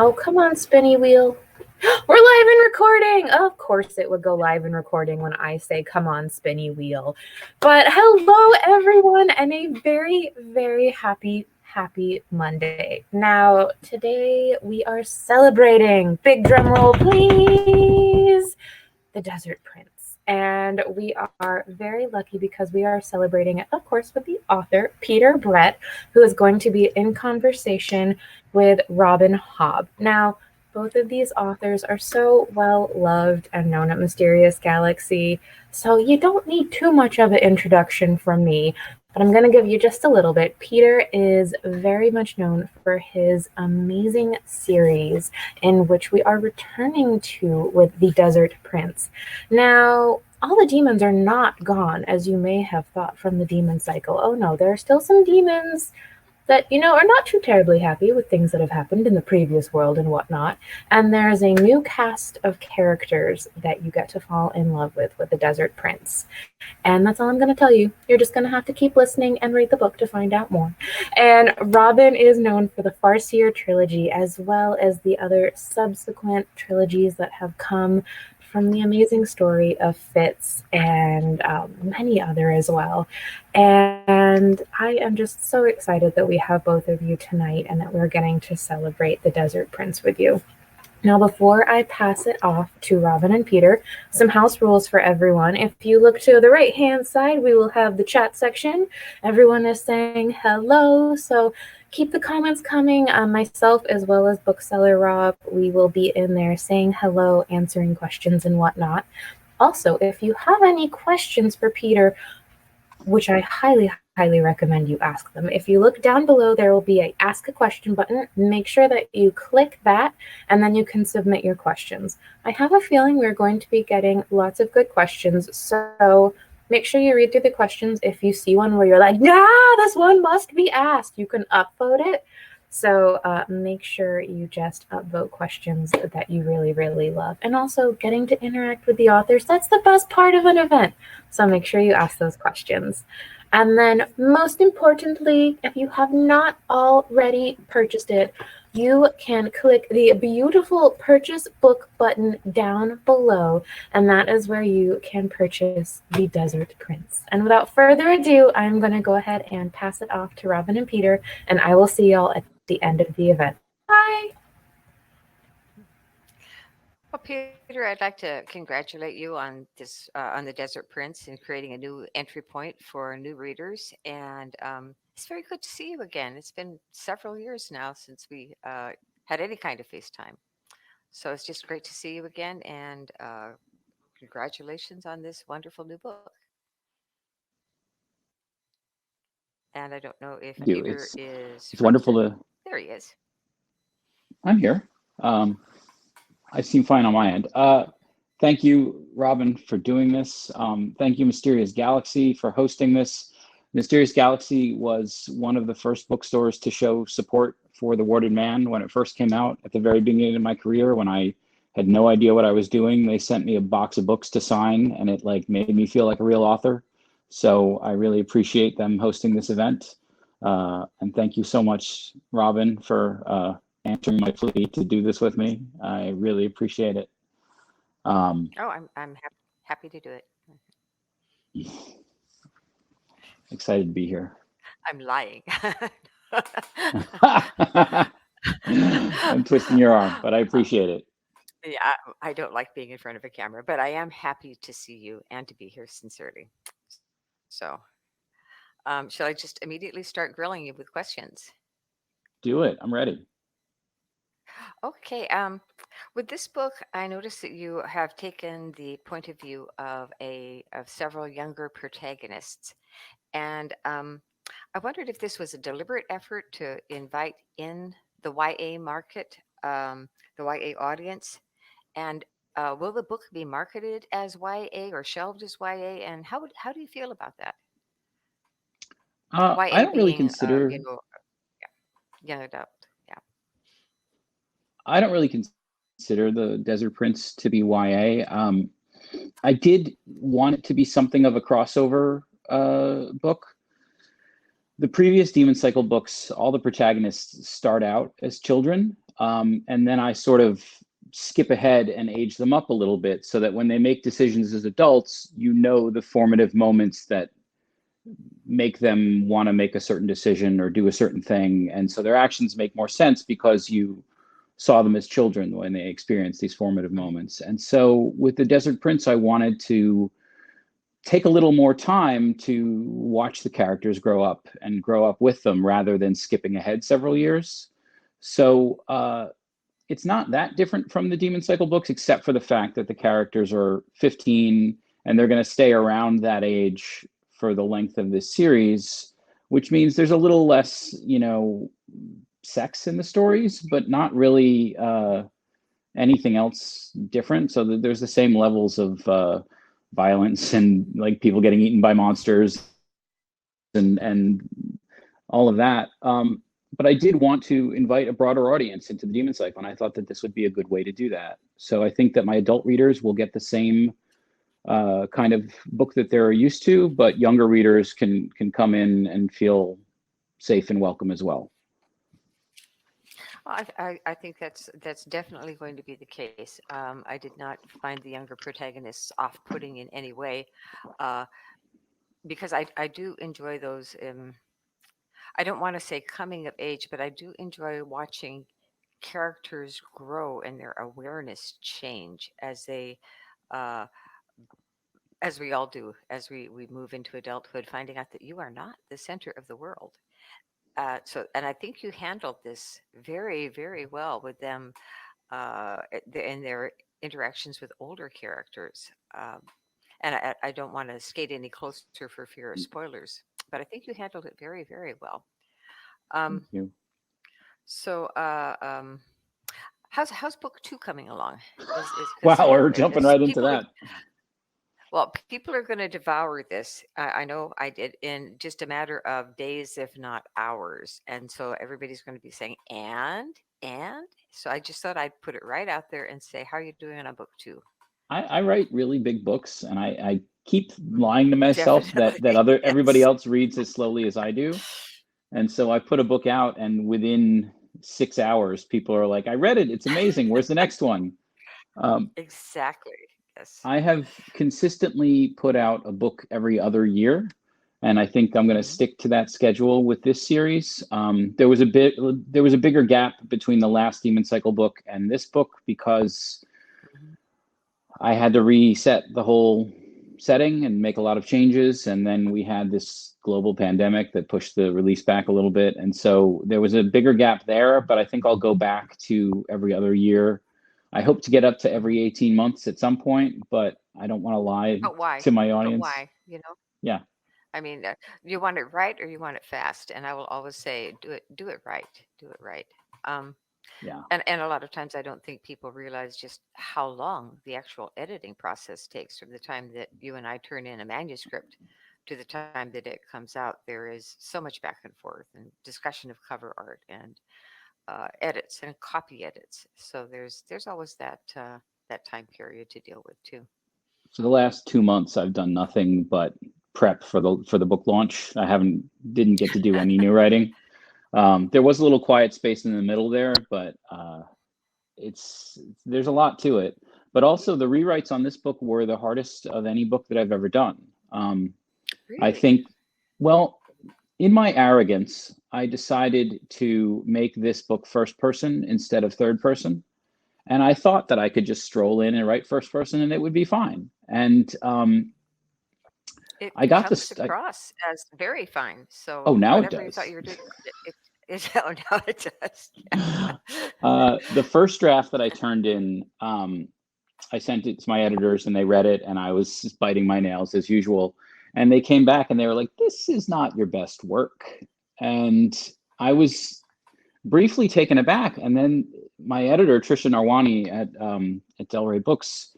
Oh, come on, spinny wheel. We're live and recording. Of course it would go live and recording when I say, come on, spinny wheel. But hello, everyone, and a very, very happy Monday. Now, today we are celebrating, big drum roll, please, the Desert Prince. And we are very lucky because we are celebrating it, of course, with the author, Peter Brett, who is going to be in conversation with Robin Hobb. Now, both of these authors are so well loved and known at Mysterious Galaxy, so you don't need too much of an introduction from me, but I'm going to give you just a little bit. Peter is very much known for his amazing series in which we are returning to with the Desert Prince. Now, all the demons are not gone, as you may have thought from the demon cycle. Oh no, there are still some demons that, are not too terribly happy with things that have happened in the previous world and whatnot. And there's a new cast of characters that you get to fall in love with the Desert Prince. And that's all I'm going to tell you. You're just going to have to keep listening and read the book to find out more. And Robin is known for the Farseer trilogy, as well as the other subsequent trilogies that have come from the amazing story of Fitz and many other as well. And I am just so excited that we have both of you tonight and that we're getting to celebrate the Desert Prince with you. Now, before I pass it off to Robin and Peter, some house rules for everyone. If you look to the right-hand side, we will have the chat section. Everyone is saying hello, so keep the comments coming. Myself, as well as bookseller Rob, we will be in there saying hello, answering questions and whatnot. Also, if you have any questions for Peter, which I highly recommend you ask them. If you look down below, there will be a ask a question button. Make sure that you click that, and then you can submit your questions. I have a feeling we're going to be getting lots of good questions, so make sure you read through the questions. If you see one where you're like, yeah, this one must be asked, you can upvote it. So make sure you just upvote questions that you really love. And also getting to interact with the authors, that's the best part of an event. So make sure you ask those questions. And then most importantly, if you have not already purchased it, you can click the beautiful purchase book button down below, and that is where you can purchase the Desert Prince. And without further ado, I'm going to go ahead and pass it off to Robin and Peter, and I will see y'all at the end of the event. Bye! Well, Peter, I'd like to congratulate you on this, on the Desert Prince, and creating a new entry point for new readers. And it's very good to see you again. It's been several years now since we had any kind of FaceTime. So it's just great to see you again, and congratulations on this wonderful new book. And I don't know if Thank you. Peter is it's wonderful to. There he is. I'm here. I seem fine on my end. Thank you, Robin, for doing this. Thank you, Mysterious Galaxy, for hosting this. Mysterious Galaxy was one of the first bookstores to show support for The Warded Man when it first came out at the very beginning of my career, when I had no idea what I was doing. They sent me a box of books to sign, and it made me feel like a real author. So I really appreciate them hosting this event. And thank you so much, Robin, for answering my plea to do this with me. I really appreciate it. I'm happy to do it. Excited to be here. I'm lying. I'm twisting your arm, but I appreciate it. Yeah, I don't like being in front of a camera, but I am happy to see you and to be here sincerely. So, shall I just immediately start grilling you with questions? Do it. I'm ready. Okay. With this book, I noticed that you have taken the point of view of several younger protagonists, and I wondered if this was a deliberate effort to invite in the YA market, the YA audience, and will the book be marketed as YA or shelved as YA? And how do you feel about that? YA I don't really being, consider. Young adult. Yeah. I don't really consider the Desert Prince to be YA. I did want it to be something of a crossover book. The previous Demon Cycle books, all the protagonists start out as children. and then I sort of skip ahead and age them up a little bit so that when they make decisions as adults, you know the formative moments that make them want to make a certain decision or do a certain thing. And so their actions make more sense because you saw them as children when they experienced these formative moments. And so with The Desert Prince, I wanted to take a little more time to watch the characters grow up and grow up with them rather than skipping ahead several years. So it's not that different from the Demon Cycle books, except for the fact that the characters are 15 and they're going to stay around that age for the length of this series, which means there's a little less, sex in the stories, but not really anything else different. So there's the same levels of violence and like people getting eaten by monsters and all of that. But I did want to invite a broader audience into the Demon Cycle, and I thought that this would be a good way to do that. So I think that my adult readers will get the same kind of book that they're used to, but younger readers can come in and feel safe and welcome as well. I think that's definitely going to be the case. I did not find the younger protagonists off-putting in any way, because I do enjoy those. I don't want to say coming of age, but I do enjoy watching characters grow and their awareness change as they, as we all do, as we move into adulthood, finding out that you are not the center of the world. And I think you handled this very, very well with them in their interactions with older characters. And I don't want to skate any closer for fear of spoilers, but I think you handled it very, very well. Thank you. So, how's book 2 coming along? Wow, we're jumping right into that. Well, people are going to devour this. I know I did in just a matter of days, if not hours. And so everybody's going to be saying, and? So I just thought I'd put it right out there and say, how are you doing on book 2? I write really big books, and I keep lying to myself Definitely, that yes. everybody else reads as slowly as I do. And so I put a book out, and within 6 hours, people are like, I read it. It's amazing. Where's the next one? Exactly. Yes. I have consistently put out a book every other year, and I think I'm going to stick to that schedule with this series. There was a bigger gap between the last Demon Cycle book and this book because I had to reset the whole setting and make a lot of changes, and then we had this global pandemic that pushed the release back a little bit, and so there was a bigger gap there. But I think I'll go back to every other year. I hope to get up to every 18 months at some point, but I don't want to lie to my audience. But why? Yeah. I mean, you want it right or you want it fast, and I will always say, do it right. Yeah. And a lot of times I don't think people realize just how long the actual editing process takes from the time that you and I turn in a manuscript to the time that it comes out. There is so much back and forth and discussion of cover art and edits and copy edits. So there's always that time period to deal with too. For the last 2 months, I've done nothing but prep for the book launch. I didn't get to do any new writing. There was a little quiet space in the middle there, but there's a lot to it. But also the rewrites on this book were the hardest of any book that I've ever done. Really? I think, well, in my arrogance, I decided to make this book first person instead of third person. And I thought that I could just stroll in and write first person and it would be fine. And it I got comes this across as very fine. So now it whatever you does. thought you were doing, oh, now it does. The first draft that I turned in, I sent it to my editors and they read it, and I was just biting my nails as usual. And they came back and they were like, this is not your best work. And I was briefly taken aback. And then my editor, Trisha Narwani at Del Rey Books,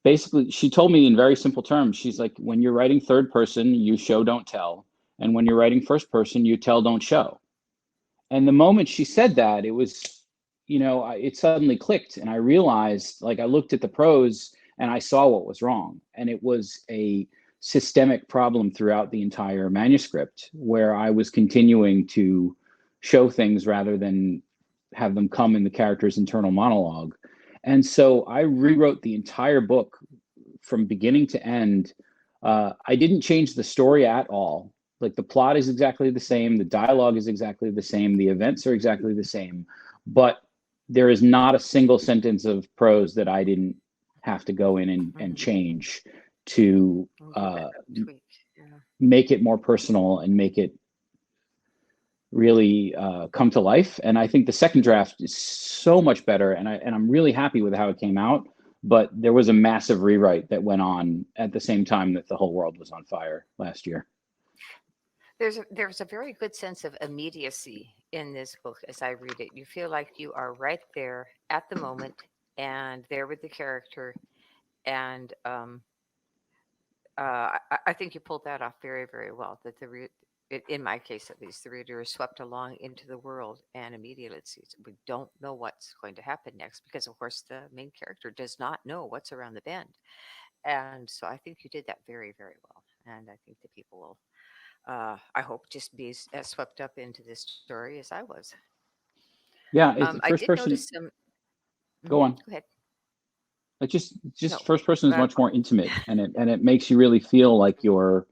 basically, she told me in very simple terms, she's like, when you're writing third person, you show, don't tell. And when you're writing first person, you tell, don't show. And the moment she said that, it was, it suddenly clicked. And I realized, like, I looked at the prose and I saw what was wrong. And it was a systemic problem throughout the entire manuscript where I was continuing to show things rather than have them come in the character's internal monologue. And so I rewrote the entire book from beginning to end. I didn't change the story at all. Like the plot is exactly the same, the dialogue is exactly the same, the events are exactly the same, but there is not a single sentence of prose that I didn't have to go in and change to Tweak. Yeah. make it more personal and make it really come to life. And I think the second draft is so much better, and I'm really happy with how it came out. But there was a massive rewrite that went on at the same time that the whole world was on fire last year. There's a very good sense of immediacy in this book as I read it. You feel like you are right there at the moment and there with the character, and I think you pulled that off very, very well. That in my case at least, the reader is swept along into the world, and immediately we don't know what's going to happen next because, of course, the main character does not know what's around the bend. And so I think you did that very, very well. And I think that people will, I hope, just be as swept up into this story as I was. Yeah, it's I first did person. notice some. Go on. Go ahead. Like just No. first person is much more intimate, and it makes you really feel like you're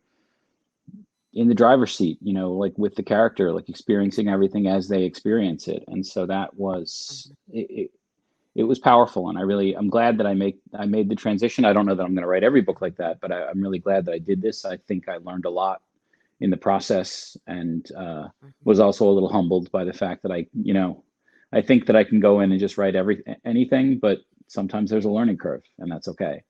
in the driver's seat, you know, like with the character, like experiencing everything as they experience it. And so that was it was powerful, and I'm glad that I made the transition. I don't know that I'm going to write every book like that, but I'm really glad that I did this. I think I learned a lot in the process, and was also a little humbled by the fact that I think that I can go in and just write anything, but sometimes there's a learning curve, and that's okay.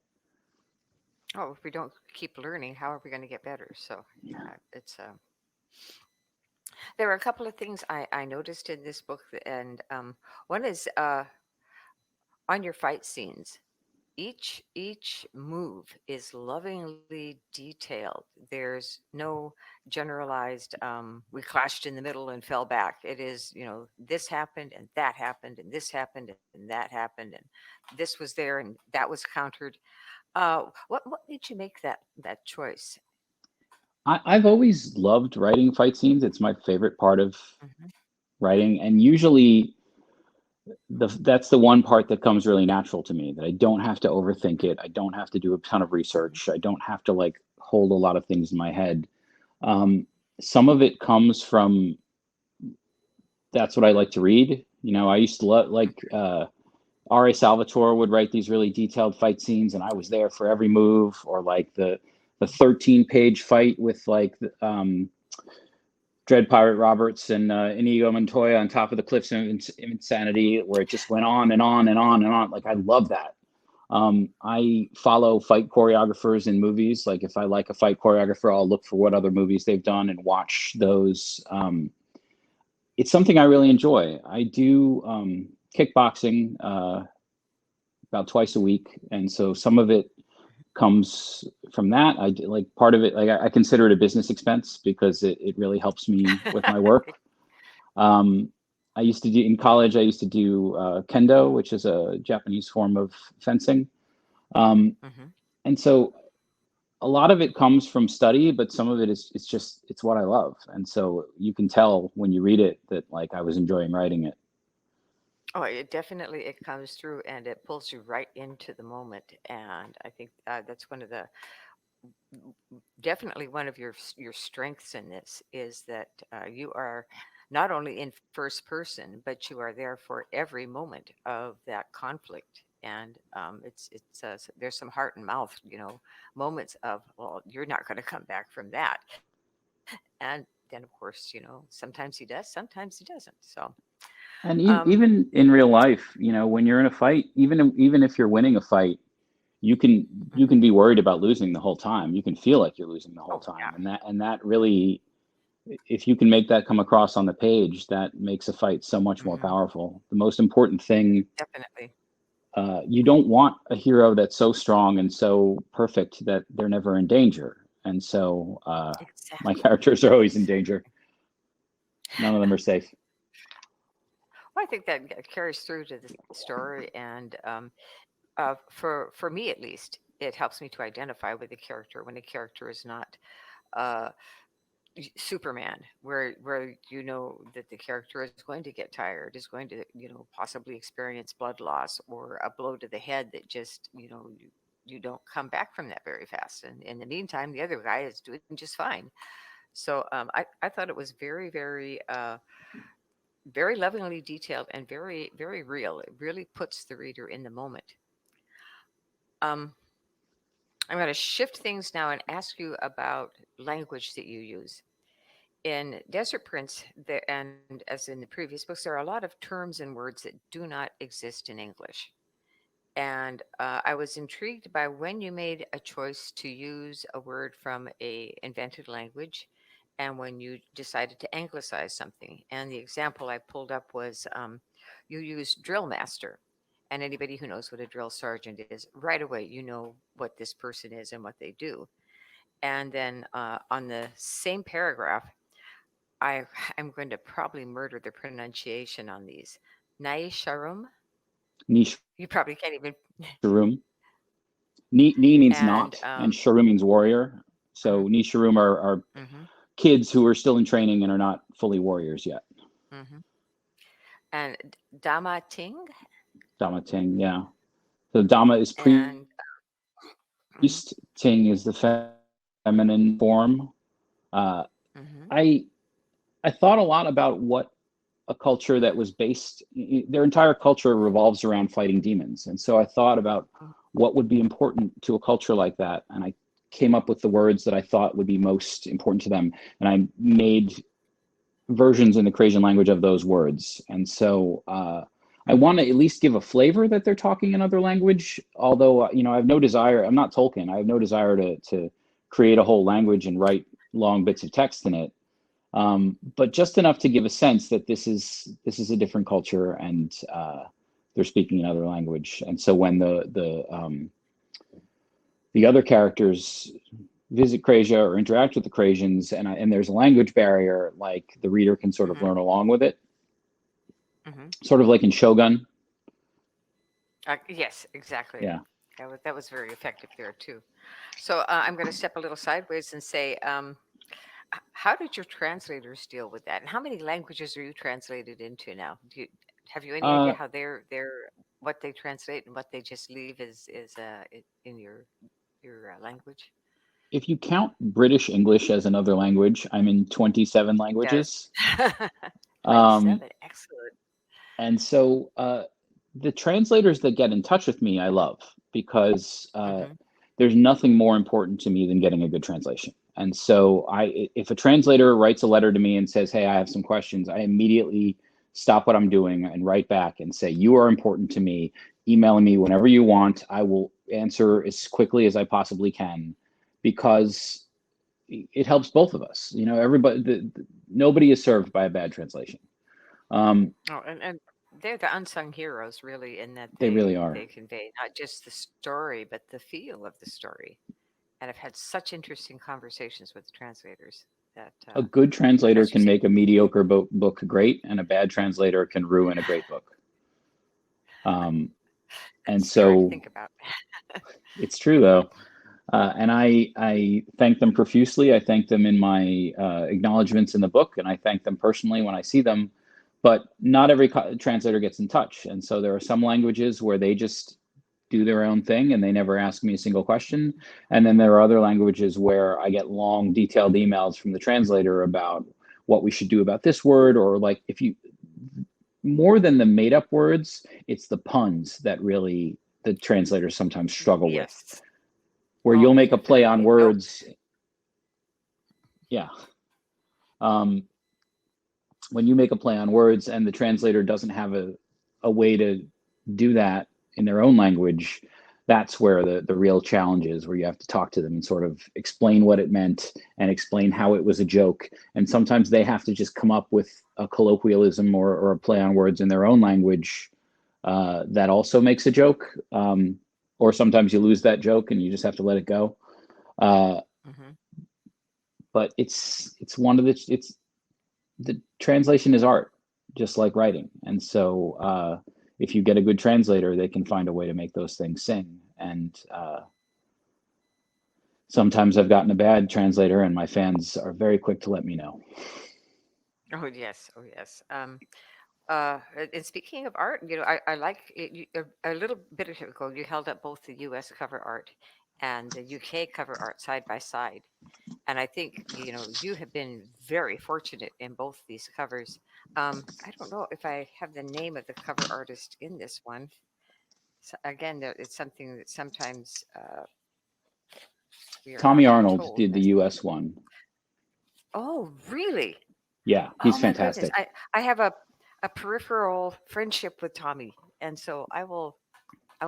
Oh, if we don't keep learning, how are we going to get better? So yeah, it's there are a couple of things I noticed in this book, and one is on your fight scenes. Each move is lovingly detailed. There's no generalized we clashed in the middle and fell back. It is, this happened and that happened and this happened and that happened and this was there and that was countered. What made you make that choice? I've always loved writing fight scenes. It's my favorite part of Hmm. writing, and usually that's the one part that comes really natural to me, that I don't have to overthink it. I don't have to do a ton of research. I don't have to like hold a lot of things in my head. Some of it comes from that's what I like to read. I used to R.A. Salvatore would write these really detailed fight scenes, and I was there for every move, or like the 13-page fight with like Dread Pirate Roberts and Inigo Montoya on top of the cliffs of insanity, where it just went on and on and on and on. Like, I love that. I follow fight choreographers in movies. Like, if I like a fight choreographer, I'll look for what other movies they've done and watch those. It's something I really enjoy. I do kickboxing about twice a week, and so some of it comes from that. I like part of it. Like, I consider it a business expense because it really helps me with my work. I used to do in college. I used to do kendo, which is a Japanese form of fencing, and so a lot of it comes from study, but some of it is it's what I love, and so you can tell when you read it that like I was enjoying writing it. Oh, it comes through and it pulls you right into the moment, and I think that's definitely one of your strengths in this is that you are not only in first person, but you are there for every moment of that conflict. And there's some heart and mouth, moments of, well, you're not going to come back from that. And then, of course, sometimes he does, sometimes he doesn't. So, And um, even in real life, when you're in a fight, even if you're winning a fight, you can be worried about losing the whole time. You can feel like you're losing the whole oh, time, yeah. and that really, if you can make that come across on the page, that makes a fight so much more powerful. The most important thing, Definitely. you don't want a hero that's so strong and so perfect that they're never in danger. And so my Exactly. characters are always in danger. None of them are safe. Well, I think that carries through to the story, and for me at least, it helps me to identify with the character when a character is not uh, Superman, where you know that the character is going to get tired, is going to possibly experience blood loss or a blow to the head that just you don't come back from that very fast. And in the meantime, the other guy is doing just fine. So I thought it was very lovingly detailed and very, very real. It really puts the reader in the moment. Um, I'm going to shift things now and ask you about language that you use. In Desert Prince, and as in the previous books, there are a lot of terms and words that do not exist in English. And I was intrigued by when you made a choice to use a word from a invented language and when you decided to anglicize something. And the example I pulled up was you used drill master. And anybody who knows what a drill sergeant is, right away, you know what this person is and what they do. And then on the same paragraph, I am going to probably murder the pronunciation on these. Naisharum. You probably can't even. Nisharum. Ni means And not, and Sharum means warrior. So Nisharum are kids who are still in training and are not fully warriors yet. And Dama Ting. Dama Ting, yeah. So Dama is priest. Ting is the feminine form. I thought a lot about what a culture that was based, their entire culture revolves around fighting demons. And so I thought about what would be important to a culture like that. And I came up with the words that I thought would be most important to them. And I made versions in the Cajun language of those words. And so I want to at least give a flavor that they're talking another language. Although, I have no desire, I'm not Tolkien, I have no desire to create a whole language and write long bits of text in it. But just enough to give a sense that this is a different culture and they're speaking another language. And so when the other characters visit Krasia or interact with the Krasians and there's a language barrier, like the reader can sort of learn along with it. Sort of like in Shogun. Yes, exactly. Yeah. That was very effective there too. So I'm going to step a little sideways and say, how did your translators deal with that? And how many languages are you translated into now? Have you any idea how they're what they translate and what they just leave is in your language? If you count British English as another language, I'm in 27 languages. 27, excellent. And so the translators that get in touch with me, I love, because there's nothing more important to me than getting a good translation. And so if a translator writes a letter to me and says, hey, I have some questions, I immediately stop what I'm doing and write back and say, you are important to me. Email me whenever you want. I will answer as quickly as I possibly can, because it helps both of us. Everybody, nobody is served by a bad translation. And they're the unsung heroes, really, in that they really are. They convey not just the story, but the feel of the story. And I've had such interesting conversations with the translators that a good translator can make a mediocre book great, and a bad translator can ruin a great book. And so think about. It's true though. And I thank them profusely. I thank them in my acknowledgments in the book, and I thank them personally when I see them. But not every translator gets in touch. And so there are some languages where they just do their own thing and they never ask me a single question. And then there are other languages where I get long, detailed emails from the translator about what we should do about this word, or like more than the made up words, it's the puns that really the translators sometimes struggle with. Where you'll make a play on words. Yeah. When you make a play on words and the translator doesn't have a way to do that in their own language, that's where the real challenge is, where you have to talk to them and sort of explain what it meant and explain how it was a joke. And sometimes they have to just come up with a colloquialism or a play on words in their own language that also makes a joke. Or sometimes you lose that joke and you just have to let it go. But it's the translation is art, just like writing. And so if you get a good translator, they can find a way to make those things sing. And sometimes I've gotten a bad translator, and my fans are very quick to let me know. Oh yes, oh yes. And speaking of art, I like it, a little bit ago. You held up both the U.S. cover art and the UK cover art side by side, and I think you have been very fortunate in both these covers. I don't know if I have the name of the cover artist in this one. So again, it's something that sometimes we are Tommy not Arnold told. did the U.S. one. Oh, really? Yeah, Oh he's my goodness. fantastic. I have a peripheral friendship with Tommy, and so I will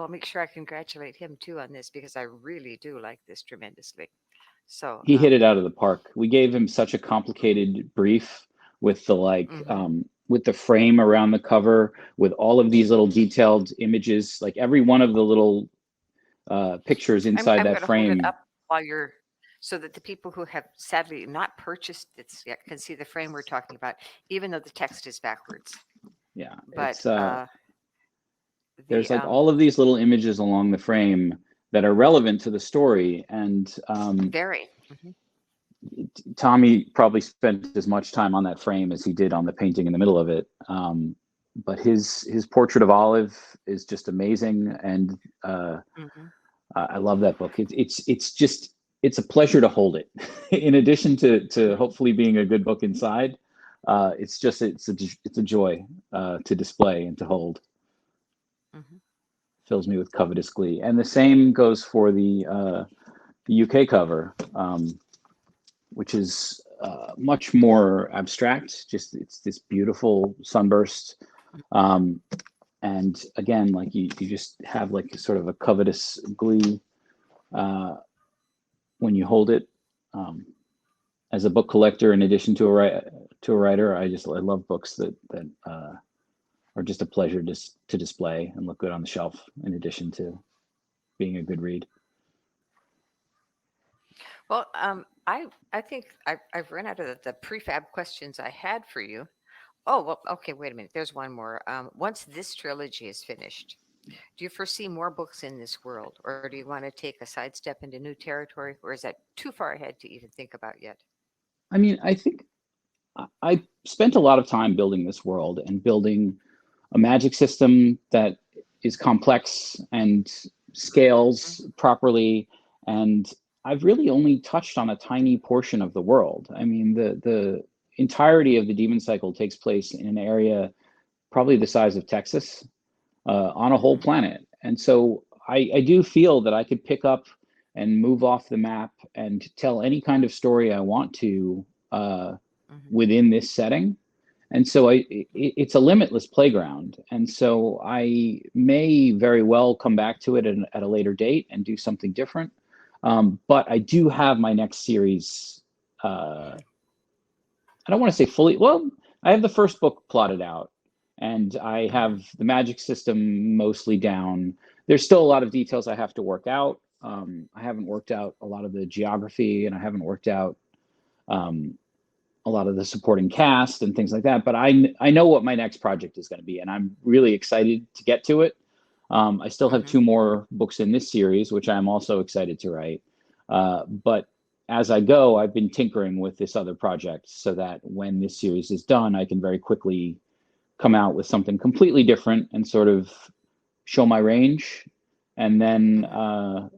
make sure I congratulate him too on this because I really do like this tremendously. So, He hit it out of the park. We gave him such a complicated brief with the mhm. with the frame around the cover, with all of these little detailed images, like every one of the little pictures inside I'm that going to hold it frame. up while you're so that the people who have sadly not purchased this yet can see the frame we're talking about, even though the text is backwards. Yeah, But it's the there's like all of these little images along the frame that are relevant to the story, and very. Mhm. Tommy probably spent as much time on that frame as he did on the painting in the middle of it. But his portrait of Olive is just amazing, and Mhm. I love that book. It's a pleasure to hold it. In addition to Mhm. hopefully being a good book inside, it's a joy to display and to hold. Mhm. Fills me with covetous glee. And the same goes for the UK cover, which is much more abstract. Just it's this beautiful sunburst, um, and again, like you just have like sort of a covetous glee uh, when you hold it. Um, as a book collector, in addition to a writer, I love books that are just a pleasure to display and look good on the shelf. In addition to being a good read. Well, I think I've run out of the prefab questions I had for you. Oh, well, okay, wait a minute. There's one more. Once this trilogy is finished, do you foresee more books in this world, or do you want to take a sidestep into new territory, or is that too far ahead to even think about yet? I mean, I think I spent a lot of time building this world and building a magic system that is complex and scales Mhm. properly. And I've really only touched on a tiny portion of the world. I mean, the entirety of the Demon Cycle takes place in an area probably the size of Texas, on a whole Mhm. planet. And so I do feel that I could pick up and move off the map and tell any kind of story I want to Mhm. within this setting. And so it's a limitless playground. And so I may very well come back to it at a later date and do something different. But I do have my next series. I don't want to say fully. Well, I have the first book plotted out, and I Mhm. have the magic system mostly down. There's still a lot of details I have to work out. I haven't worked out a lot of the geography, and I haven't worked out um, a lot of the supporting cast and things like that. But I know what my next project is going to be, and I'm really excited to get to it. I still have Mhm. two more books in this series, which I'm also excited to write. But as I go, I've been tinkering with this other project so that when this series is done, I can very quickly come out with something completely different and sort of show my range. And then Mhm.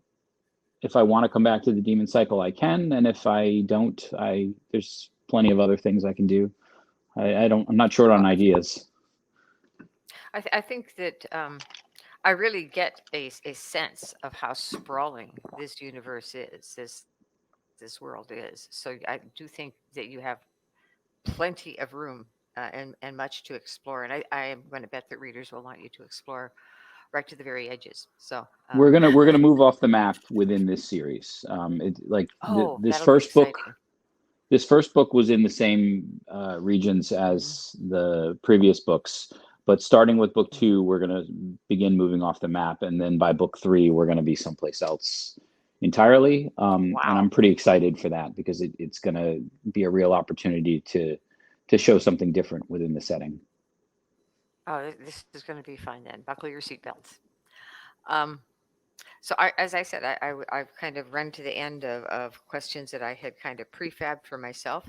if I want to come back to the Demon Cycle, I can. And if I don't, I there's plenty of other things I can do. I don't. I'm not short on Well, ideas. I think that I really get a sense of how sprawling this universe is, this world is. So I do think that you have plenty of room and much to explore. And I am going to bet that readers will want you to explore right to the very edges. So, We're gonna move off the map within this series. oh, This that'll be first book. exciting. This first book was in the same regions Hmm. as the previous books, but starting with book Hmm. two, we're going to begin moving off the map, and then by book three, we're going to be someplace else entirely. And Wow. I'm pretty excited for that because it's going to be a real opportunity to show something different within the setting. Oh, this is going to be fun then. Buckle your seatbelts. Um, So as I said, I've kind of run to the end of questions that I had kind of prefabbed for myself,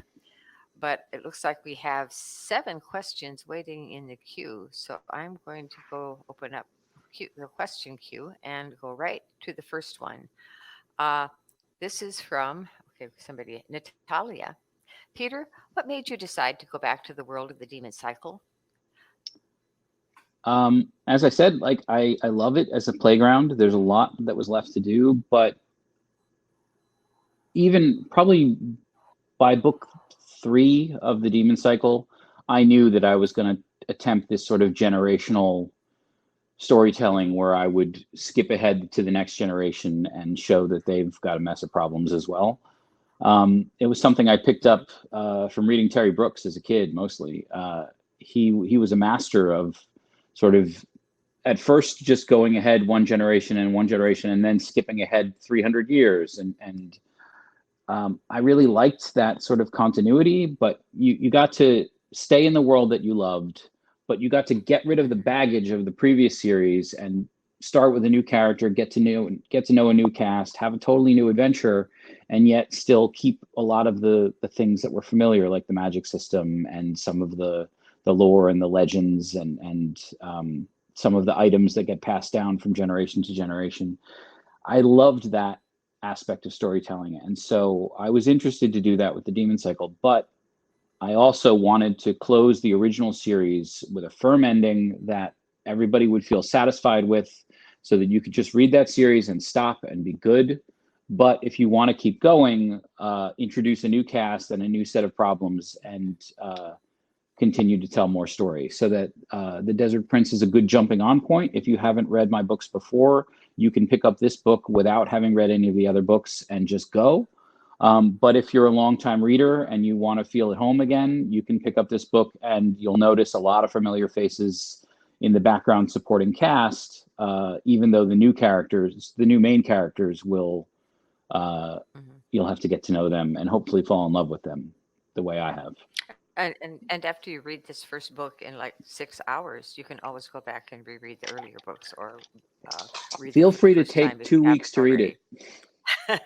but it looks like we have 7 questions waiting in the queue. So I'm going to go open up the question queue and go right to the first one. This is from, okay, somebody, Natalia. Peter, what made you decide to go back to the world of the demon cycle? As I said, like I love it as a playground. There's a lot that was left to do, but even probably by book 3 of the Demon Cycle, I knew that I was going to attempt this sort of generational storytelling where I would skip ahead to the next generation and show that they've got a mess of problems as well. It was something I picked up from reading Terry Brooks as a kid, mostly. He was a master of sort of at first just going ahead one generation and then skipping ahead 300 years. And I really liked that sort of continuity, but you got to stay in the world that you loved, but you got to get rid of the baggage of the previous series and start with a new character, get to know a new cast, have a totally new adventure, and yet still keep a lot of the things that were familiar, like the magic system and some of the lore and the legends and some of the items that get passed down from generation to generation. I loved that aspect of storytelling, and so I was interested to do that with the Demon Cycle, but I also wanted to close the original series with a firm ending that everybody would feel satisfied with, so that you could just read that series and stop and be good. But if you want to keep going, introduce a new cast and a new set of problems and continue to tell more stories. So that The Desert Prince is a good jumping on point. If you haven't read my books before, you can pick up this book without having read any of the other books and just go. But if you're a longtime reader and you want to feel at home again, you can pick up this book and you'll notice a lot of familiar faces in the background supporting cast, even though the new main characters will, you'll have to get to know them and hopefully fall in love with them the way I have. And after you read this first book in like 6 hours, you can always go back and reread the earlier books or read them Feel for free the to first time take if 2 you haven't weeks to read already. it.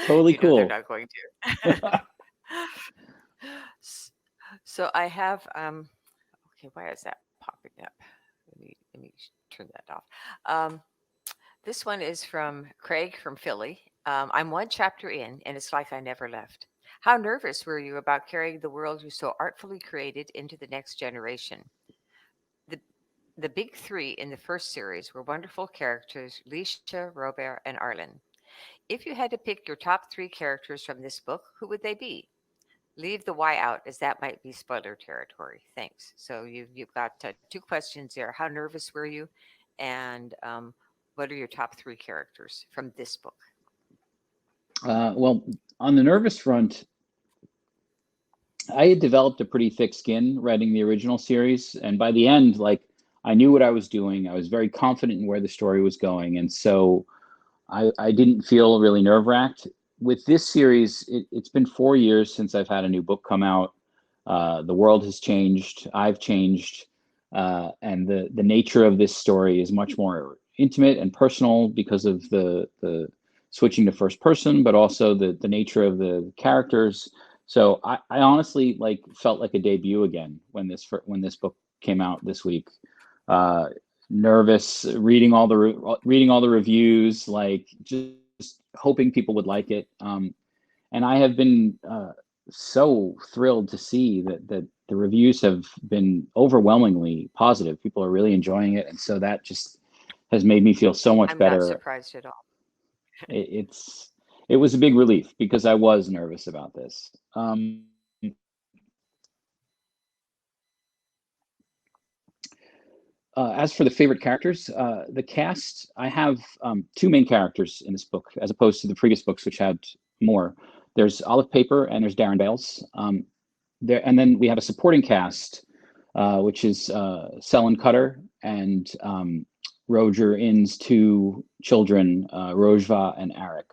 Totally You know they're cool. not going to. So I have okay, why is that popping up? Let me turn that off. This one is from Craig from Philly. I'm 1 chapter in, and it's like I never left. How nervous were you about carrying the world you so artfully created into the next generation? The the big 3 in the first series were wonderful characters: Lisha, Robert, and Arlen. If you had to pick your top 3 characters from this book, who would they be? Leave the why out, as that might be spoiler territory. Thanks. So you've got 2 questions there. How nervous were you? And what are your top 3 characters from this book? Well, on the nervous front, I had developed a pretty thick skin writing the original series, and by the end, like I knew what I was doing. I was very confident in where the story was going, and so I didn't feel really nerve-wracked. With this series, it's been 4 years since I've had a new book come out. The world has changed. I've changed, and the nature of this story is much more intimate and personal because of the switching to first person, but also the nature of the characters. So I honestly like felt like a debut again when this book came out this week. Nervous, reading all the reviews, like just hoping people would like it. And I have been so thrilled to see that the reviews have been overwhelmingly positive. People are really enjoying it, and so that just has made me feel so much I'm not better. surprised at all. It was a big relief because I was nervous about this. As for the favorite characters, the cast, I have 2 main characters in this book, as opposed to the previous books, which had more. There's Olive Paper and there's Darren Bales. And then we have a supporting cast, which is Selin Cutter and Roger Inn's 2 children, Rojva and Arik.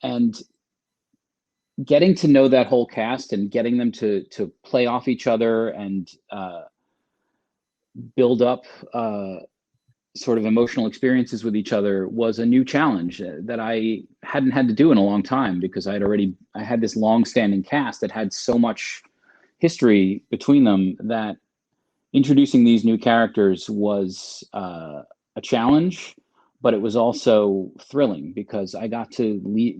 And getting to know that whole cast and getting them to play off each other and build up sort of emotional experiences with each other was a new challenge that I hadn't had to do in a long time, because I had this long-standing cast that had so much history between them that introducing these new characters was a challenge, but it was also thrilling because I got to lead,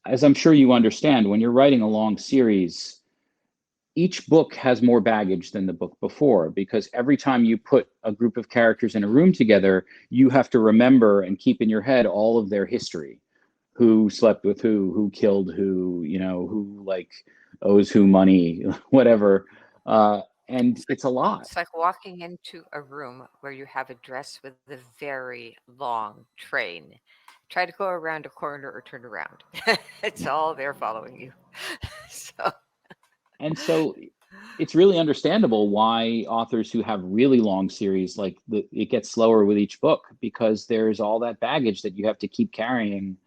as I'm sure you understand, when you're writing a long series, each book has more baggage than the book before, because every time you put a group of characters in a room together, you have to remember and keep in your head all of their history, who slept with who killed who, who like owes who money, whatever. And it's a lot. It's like walking into a room where you have a dress with a very long train. Try to go around a corner or turn around. It's all there following you. So it's really understandable why authors who have really long series, like it gets slower with each book, because there's all that baggage that you have to keep carrying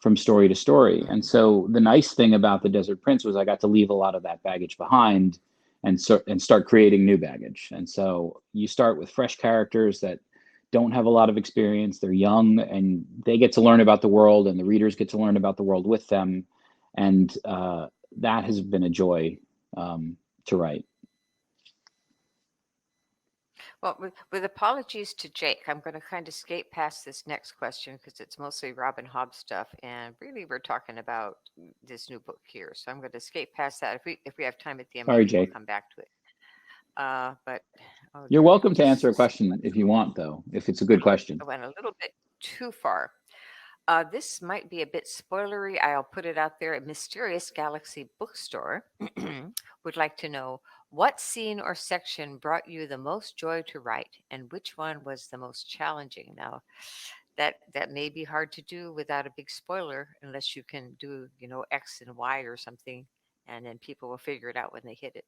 from story to story. And so the nice thing about The Desert Prince was I got to leave a lot of that baggage behind and start creating new baggage. And so you start with fresh characters that don't have a lot of experience. They're young and they get to learn about the world, and the readers get to learn about the world with them. And that has been a joy to write. Well, with apologies to Jake, I'm going to kind of skate past this next question because it's mostly Robin Hobb stuff, and really we're talking about this new book here. So I'm going to skate past that. If we have time at the end, Sorry, maybe we'll Jake. come back to it. But you're welcome to answer a question if you want, though, if it's a good question. I went a little bit too far. This might be a bit spoilery. I'll put it out there. A Mysterious Galaxy Bookstore would like to know what scene or section brought you the most joy to write, and which one was the most challenging. Now, that may be hard to do without a big spoiler, unless you can do, X and Y or something, and then people will figure it out when they hit it.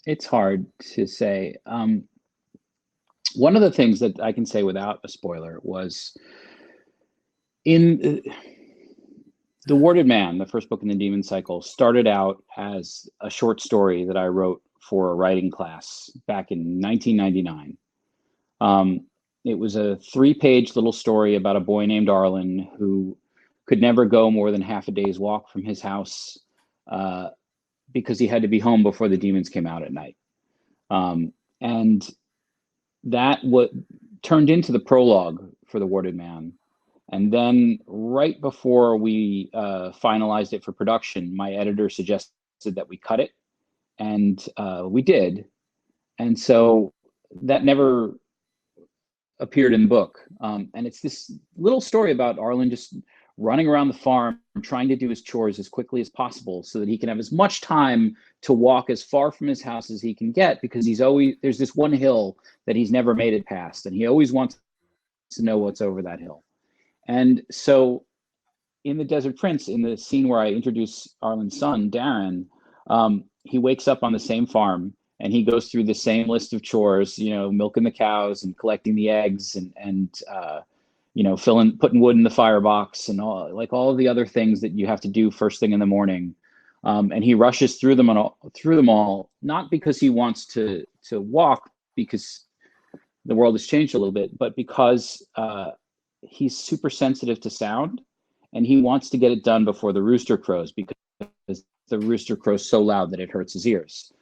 It's hard to say. One of the things that I can say without a spoiler was in The Warded Man, the first book in the Demon Cycle, started out as a short story that I wrote for a writing class back in 1999. It was a 3-page little story about a boy named Arlen who could never go more than half a day's walk from his house because he had to be home before the demons came out at night. And that turned into the prologue for The Warded Man. And then right before we finalized it for production, my editor suggested that we cut it. And we did. And so that never appeared in the book. And it's this little story about Arlen just running around the farm, trying to do his chores as quickly as possible so that he can have as much time to walk as far from his house as he can get, because there's this one hill that he's never made it past, and he always wants to know what's over that hill. And so in The Desert Prince, in the scene where I introduce Arlen's son, Darren, he wakes up on the same farm and he goes through the same list of chores, milking the cows and collecting the eggs and putting wood in the firebox and all of the other things that you have to do first thing in the morning. And he rushes through them all, not because he wants to walk, because the world has changed a little bit, but because he's super sensitive to sound, and he wants to get it done before the rooster crows, because the rooster crows so loud that it hurts his ears.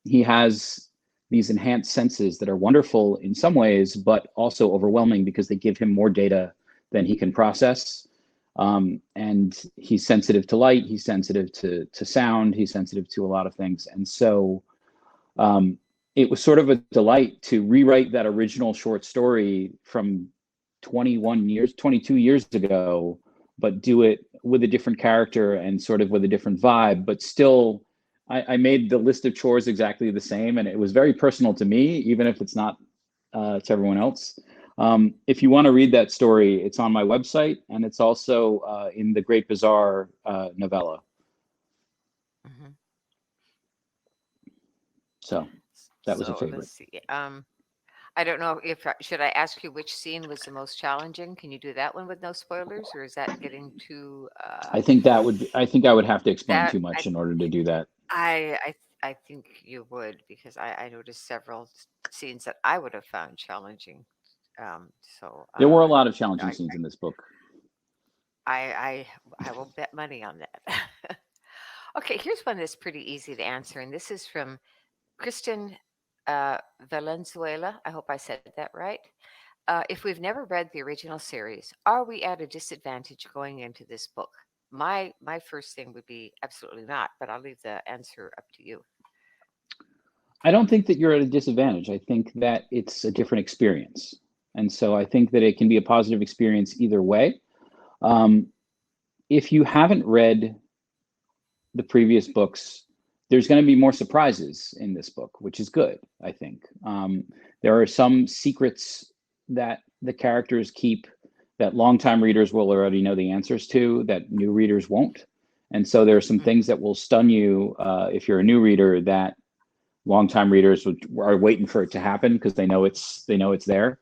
He has these enhanced senses that are wonderful in some ways, but also overwhelming because they give him more data than he can process. And he's sensitive to light, he's sensitive to sound, he's sensitive to a lot of things. And so it was sort of a delight to rewrite that original short story from 22 years ago, but do it with a different character and sort of with a different vibe, but still I made the list of chores exactly the same, and it was very personal to me, even if it's not to everyone else. If you want to read that story, it's on my website, and it's also in the Great Bazaar novella. Mm-hmm. So that was a favorite. Let's see. I don't know should I ask you which scene was the most challenging? Can you do that one with no spoilers, or is that getting too? I think I would have to explain too much in order to do that. I I think you would, because I noticed several scenes that I would have found challenging. So There were a lot of I, challenging scenes in this book. I will bet money on that. Okay, here's one that's pretty easy to answer, and this is from Kristen Valenzuela. I hope I said that right. If we've never read the original series, are we at a disadvantage going into this book? My first thing would be absolutely not, but I'll leave the answer up to you. I don't think that you're at a disadvantage. I think that it's a different experience. And so I think that it can be a positive experience either way. If you haven't read the previous books, there's going to be more surprises in this book, which is good, I think. There are some secrets that the characters keep that longtime readers will already know the answers to that new readers won't. And so there are some things that will stun you if you're a new reader that longtime readers are waiting for it to happen because they know it's there.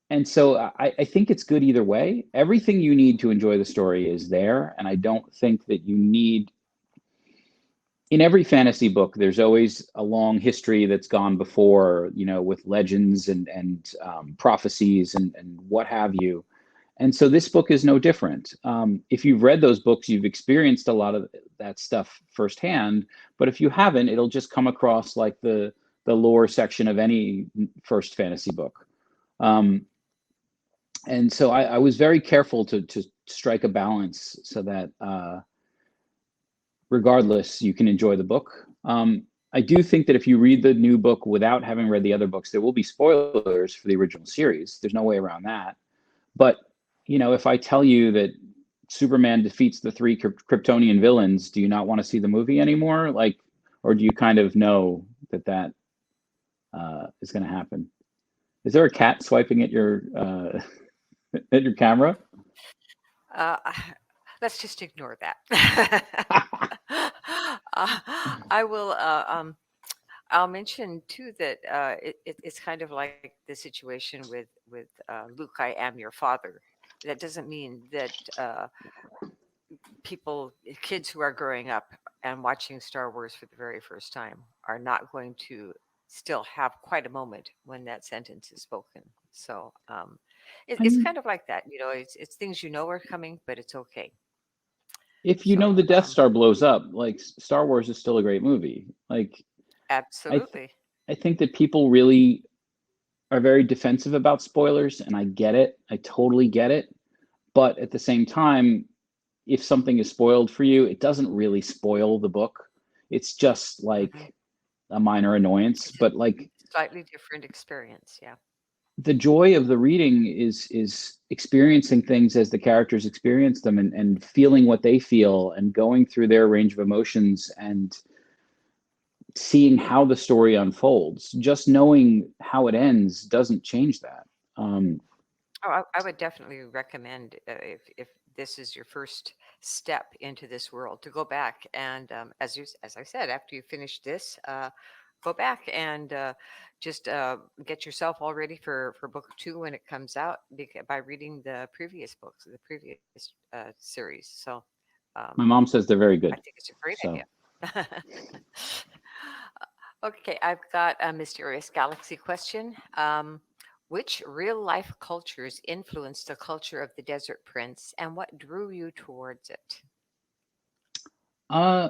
And so I think it's good either way. Everything you need to enjoy the story is there, and I don't think that you need. In every fantasy book, there's always a long history that's gone before, with legends and prophecies and what have you. And so this book is no different. If you've read those books, you've experienced a lot of that stuff firsthand. But if you haven't, it'll just come across like the lore section of any first fantasy book. And so I was very careful to strike a balance so that regardless, you can enjoy the book. I do think that if you read the new book without having read the other books, there will be spoilers for the original series. There's no way around that. But if I tell you that Superman defeats the 3 Kryptonian villains, do you not want to see the movie anymore? Or do you kind of know that is going to happen? Is there a cat swiping at your camera? Let's just ignore that. I will. I'll mention too that it's kind of like the situation with Luke. I am your father. That doesn't mean that kids who are growing up and watching Star Wars for the very first time are not going to still have quite a moment when that sentence is spoken. So it's kind of like that. It's things are coming, but it's okay. If the Death Star blows up, Star Wars is still a great movie. Absolutely. I think that people really are very defensive about spoilers, and I get it. I totally get it. But at the same time, if something is spoiled for you, it doesn't really spoil the book. It's just a minor annoyance, but slightly different experience. Yeah. The joy of the reading is experiencing things as the characters experience them and feeling what they feel and going through their range of emotions and seeing how the story unfolds. Just knowing how it ends doesn't change that. I would definitely recommend if this is your first step into this world to go back and as I said, after you finish this, go back and just get yourself all ready for book 2 when it comes out by reading the previous books, the previous series. So my mom says they're very good. I think it's a great idea. Okay, I've got a mysterious galaxy question. Which real-life cultures influenced the culture of the Desert Prince, and what drew you towards it? I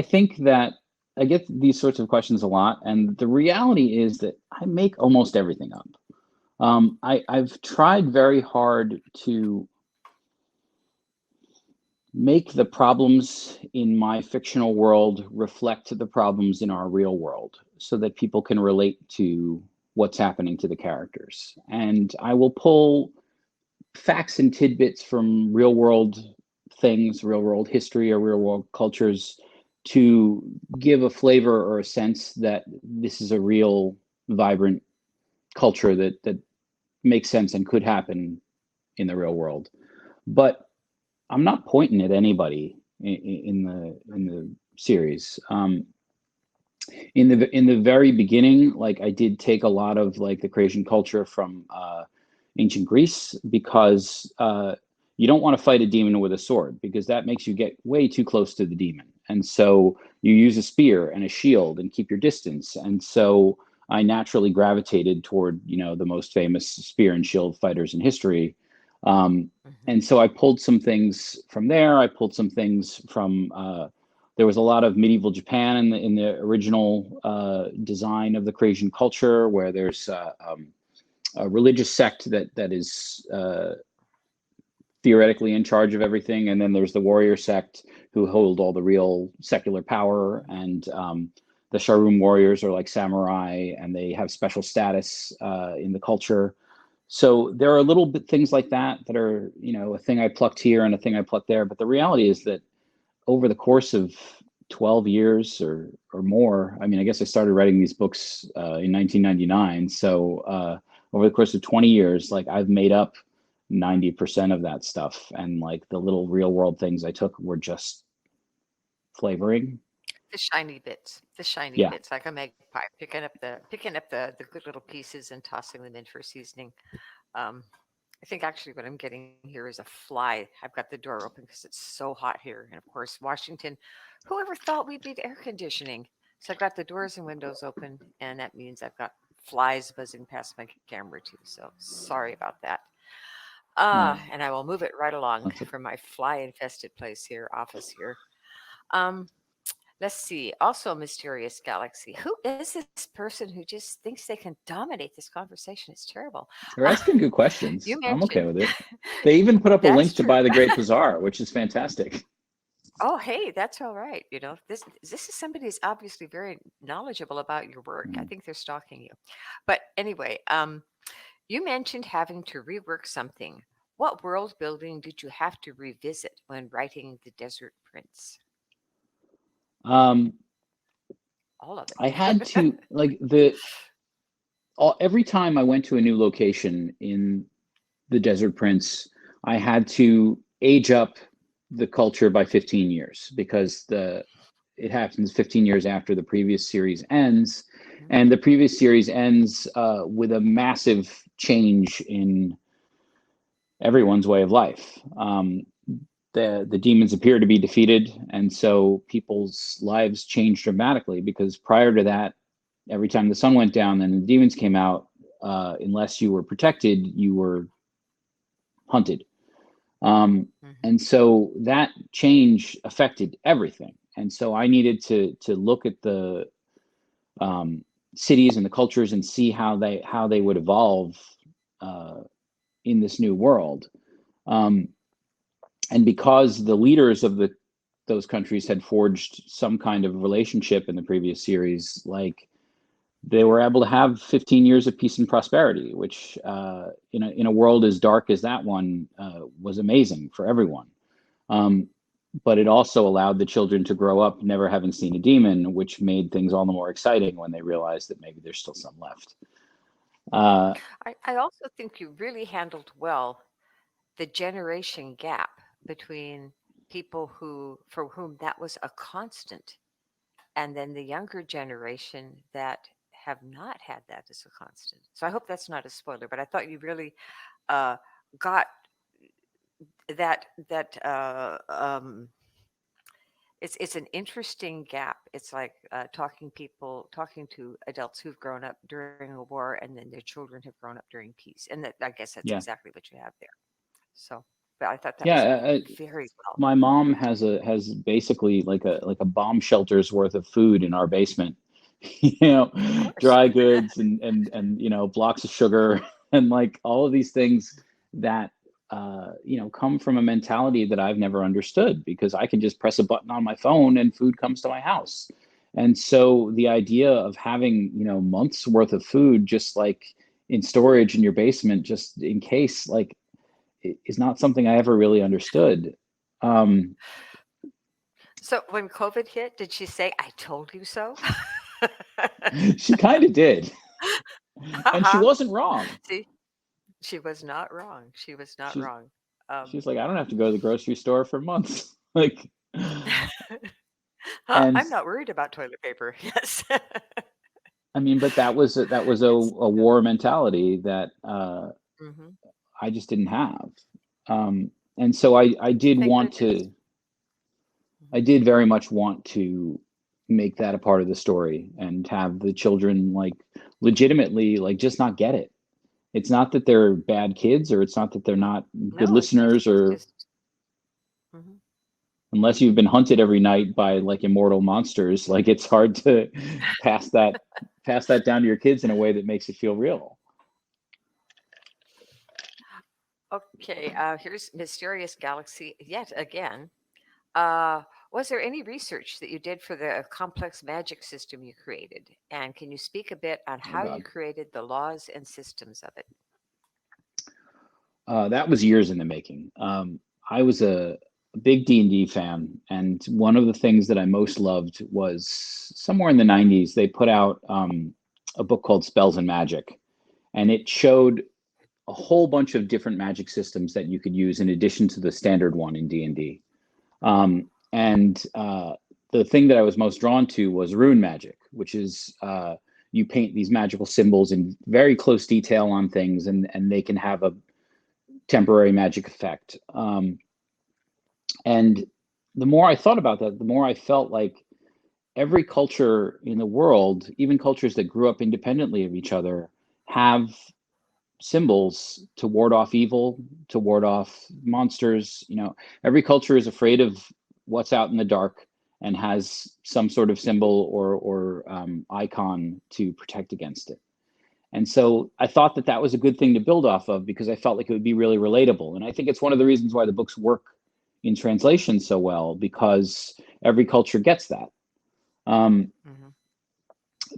think that I get these sorts of questions a lot, and the reality is that I make almost everything up. I've tried very hard to make the problems in my fictional world reflect the problems in our real world so that people can relate to what's happening to the characters. And I will pull facts and tidbits from real world things, real world history or real world cultures to give a flavor or a sense that this is a real vibrant culture that makes sense and could happen in the real world. But I'm not pointing at anybody in the series. In the very beginning, I did take a lot of the creation culture from ancient Greece because you don't want to fight a demon with a sword because that makes you get way too close to the demon. And so you use a spear and a shield and keep your distance. And so I naturally gravitated toward, the most famous spear and shield fighters in history. And so I pulled some things from there. I pulled some things from, there was a lot of medieval Japan in the original design of the Cretan culture, where there's a religious sect that is theoretically in charge of everything, and then there's the warrior sect who hold all the real secular power. And the Sharum warriors are like samurai, and they have special status in the culture. So there are little bit things like that are, a thing I plucked here and a thing I plucked there. But the reality is that over the course of 12 years or more, I mean, I guess I started writing these books in 1999. So over the course of 20 years, like, I've made up 90% of that stuff. And like the little real world things I took were just flavoring. The shiny bits, Yeah. like a magpie, picking up the good little pieces and tossing them in for seasoning. I think actually what I'm getting here is a fly. I've got the door open because it's so hot here. And of course, Washington, whoever thought we'd need air conditioning? So I've got the doors and windows open, and that means I've got flies buzzing past my camera too. So sorry about that. And I will move it right along from my fly-infested office here. Let's see. Also, Mysterious Galaxy. Who is this person who just thinks they can dominate this conversation? It's terrible. They're asking good questions. You I'm okay mentioned- with it. They even put up a That's link to true. buy The Great Bazaar, which is fantastic. Oh, hey, that's all right. This is somebody who's obviously very knowledgeable about your work. I think they're stalking you. But anyway, you mentioned having to rework something. What world building did you have to revisit when writing The Desert Prince? All of it. I had to every time I went to a new location in The Desert Prince, I had to age up the culture by 15 years because it happens 15 years after the previous series ends, and the previous series ends with a massive change in everyone's way of life. The demons appear to be defeated, and so people's lives changed dramatically, because prior to that, every time the sun went down and the demons came out, unless you were protected, you were hunted. And so that change affected everything. And so I needed to look at the cities and the cultures and see how they would evolve in this new world. And because the leaders of those countries had forged some kind of relationship in the previous series, like, they were able to have 15 years of peace and prosperity, which in a world as dark as that one was amazing for everyone. But it also allowed the children to grow up never having seen a demon, which made things all the more exciting when they realized that maybe there's still some left. I also think you really handled well the generation gap between people for whom that was a constant, and then the younger generation that have not had that as a constant. So I hope that's not a spoiler, but I thought you really got that it's an interesting gap. It's like talking to adults who've grown up during a war, and then their children have grown up during peace, and I guess that's exactly what you have there. So, but I thought that was very well. My mom has basically like a bomb shelter's worth of food in our basement. Dry goods and blocks of sugar and like all of these things that come from a mentality that I've never understood, because I can just press a button on my phone and food comes to my house. And so the idea of having months worth of food just like in storage in your basement just in case, like, is not something I ever really understood. So when COVID hit, did she say, "I told you so"? She kind of did. And she wasn't wrong. See, she was not wrong. She was not wrong. She's like, I don't have to go to the grocery store for months. Like, I'm not worried about toilet paper. Yes. I mean, but that was a war mentality that I just didn't have. and so I did think want that it's- to, I did very much want to make that a part of the story and have the children like legitimately like just not get it. It's not that they're bad kids, or it's not that they're not good No, listeners, it's or just. Mhm. unless you've been hunted every night by like immortal monsters, like it's hard to pass that pass that down to your kids in a way that makes it feel real. Okay, here's Mysterious Galaxy yet again. Uh, was there any research that you did for the complex magic system you created? And can you speak a bit on Oh how you God. created the laws and systems of it? That was years in the making. I was a big D&D fan, and one of the things that I most loved was somewhere in the 90s, they put out a book called Spells and Magic, and it showed a whole bunch of different magic systems that you could use in addition to the standard one in D&D. And the thing that I was most drawn to was Rune Magic, which is you paint these magical symbols in very close detail on things, and they can have a temporary magic effect. And the more I thought about that, the more I felt like every culture in the world, even cultures that grew up independently of each other, have symbols to ward off evil, to ward off monsters. You know, every culture is afraid of what's out in the dark and has some sort of symbol or icon to protect against it. And so I thought that that was a good thing to build off of because I felt like it would be really relatable. And I think it's one of the reasons why the books work in translation so well, because every culture gets that. Mhm.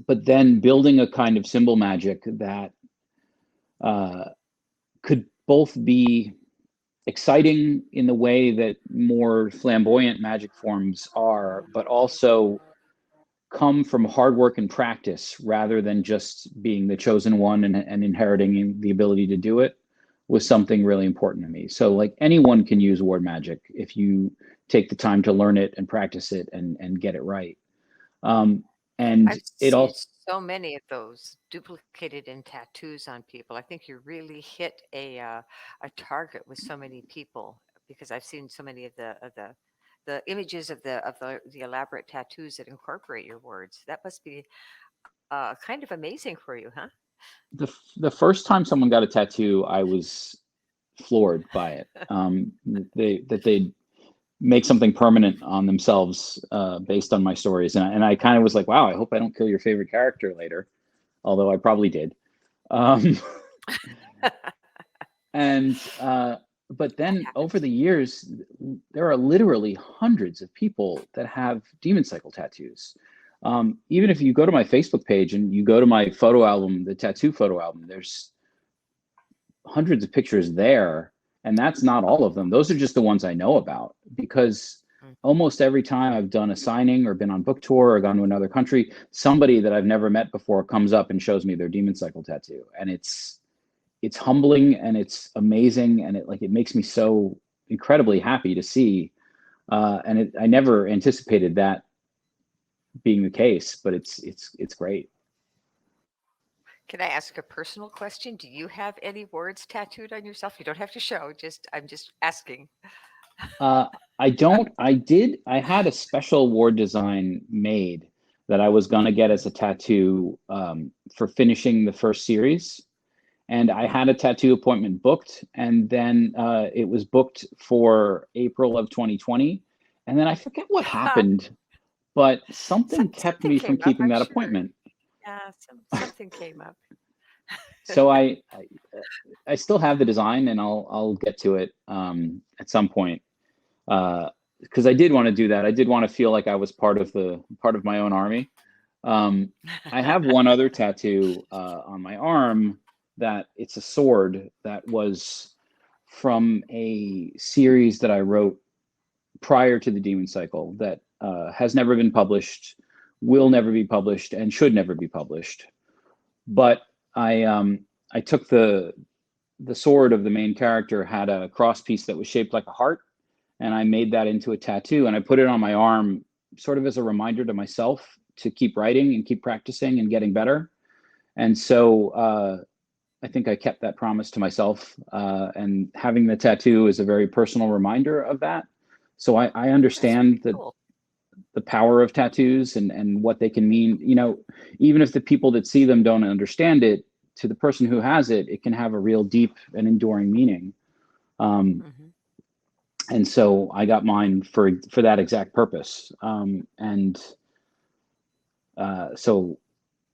But then building a kind of symbol magic that could both be exciting in the way that more flamboyant magic forms are, but also come from hard work and practice rather than just being the chosen one and inheriting the ability to do it was something really important to me. So like anyone can use ward magic if you take the time to learn it and practice it and get it right. And I've it seen also, so many of those duplicated in tattoos on people. I think you really hit a target with so many people because I've seen so many of the images of the elaborate tattoos that incorporate your words. That must be kind of amazing for you, huh? the first time someone got a tattoo, I was floored by it. They make something permanent on themselves based on my stories, and I kind of was like, wow, I hope I don't kill your favorite character later, although I probably did. Um, and but That then over happens. the years, there are literally hundreds of people that have demon cycle tattoos. Even if you go to my Facebook page and you go to my photo album, the tattoo photo album, there's hundreds of pictures there, and that's not all of them. Those are just the ones I know about because Mm. almost every time I've done a signing or been on book tour or gone to another country, somebody that I've never met before comes up and shows me their demon cycle tattoo, and it's humbling and it's amazing, and it makes me so incredibly happy to see. I never anticipated that being the case, but it's great. Can I ask a personal question? Do you have any words tattooed on yourself? You don't have to show. Just I'm just asking. Uh, I don't. I did. I had a special ward design made that I was gonna get as a tattoo for finishing the first series, and I had Hmm. a tattoo appointment booked, and then it was booked for April of 2020, and then I forget what happened, but something kept Something me from came up, keeping I'm that sure. appointment. Yeah, something came up. So I still have the design, and I'll get to it at some point. Because I did want to do that. I did want to feel like I was part of my own army. I have one other tattoo on my arm that it's a sword that was from a series that I wrote prior to the Demon Cycle that has never been published, will never be published, and should never be published. But I took the sword of the main character had a cross piece that was shaped like a heart, and I made that into a tattoo, and I put it on my arm sort of as a reminder to myself to keep writing and keep practicing and getting better. And so I think I kept that promise to myself, and having the tattoo is a very personal reminder of that. So I That's understand pretty cool. the power of tattoos and what they can mean. You know, even if the people that see them don't understand it, to the person who has it, it can have a real deep and enduring meaning. Mm-hmm. And so I got mine for that exact purpose. So